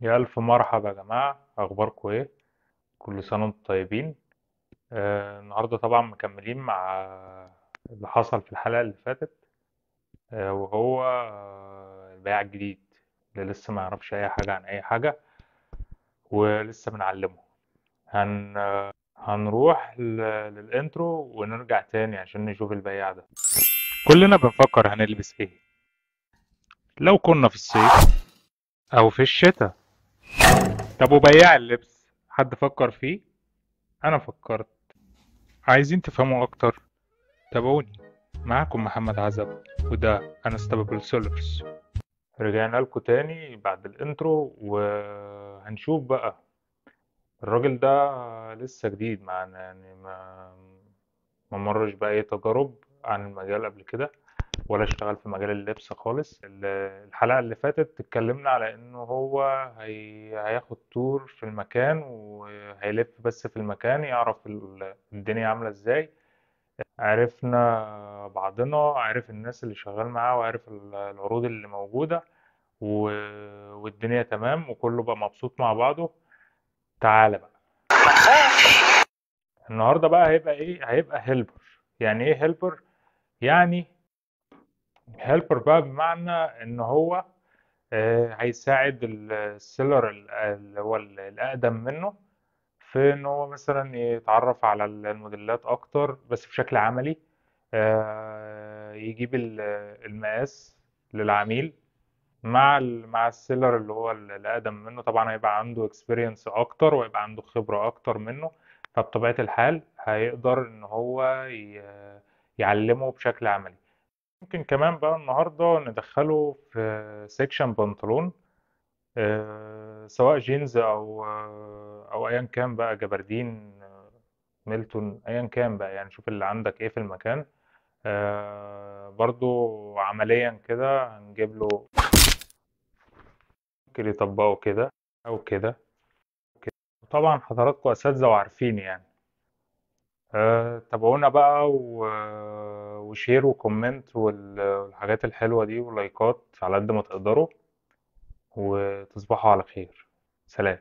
يا ألف مرحبا يا جماعة، أخباركم إيه؟ كل سنة وأنتم طيبين. النهاردة طبعا مكملين مع اللي حصل في الحلقة اللي فاتت. وهو البياع الجديد اللي لسه ما يعرفش أي حاجة عن أي حاجة ولسه بنعلمه. هن هنروح للإنترو ونرجع تاني عشان نشوف البياع ده. كلنا بنفكر هنلبس إيه لو كنا في الصيف أو في الشتاء. طب وبياع اللبس حد فكر فيه؟ أنا فكرت. عايزين تفهموا أكتر؟ تابعوني. معاكم محمد عزب، وده انستابل سولرز. رجعنا لكم تاني بعد الانترو وهنشوف بقى. الراجل ده لسه جديد معانا، يعني ما مرش بأي تجارب عن المجال قبل كده، ولا اشتغل في مجال اللبس خالص. الحلقة اللي فاتت اتكلمنا على انه هو هياخد تور في المكان وهيلف بس في المكان، يعرف الدنيا عاملة ازاي. عرفنا بعضنا، عرف الناس اللي شغال معاه، وعرف العروض اللي موجودة والدنيا تمام وكله بقى مبسوط مع بعضه. تعالى بقى. النهاردة بقى هيبقى ايه؟ هيبقى هيلبر. يعني ايه هيلبر؟ يعني هيلبر بقى بمعنى ان هو هيساعد السيلر اللي هو الأقدم منه في ان هو مثلا يتعرف على الموديلات اكتر بس بشكل عملي. يجيب المقاس للعميل مع السيلر اللي هو الأقدم منه. طبعا هيبقى عنده اكسبيرينس أكتر ويبقى عنده خبرة أكتر منه، فبطبيعة الحال هيقدر إن هو يعلمه بشكل عملي. ممكن كمان بقى النهاردة ندخله في سيكشن بنطلون، سواء جينز أو أيا كان بقى، جبردين، ميلتون، أيا كان بقى. يعني شوف اللي عندك إيه في المكان. برضو عمليا كده هنجيب له، ممكن يطبقوا كده او كده. طبعا حضراتكم اساتذه وعارفين يعني. تابعونا بقى وشير وكومنت والحاجات الحلوه دي ولايكات على قد ما تقدروا، وتصبحوا على خير. سلام.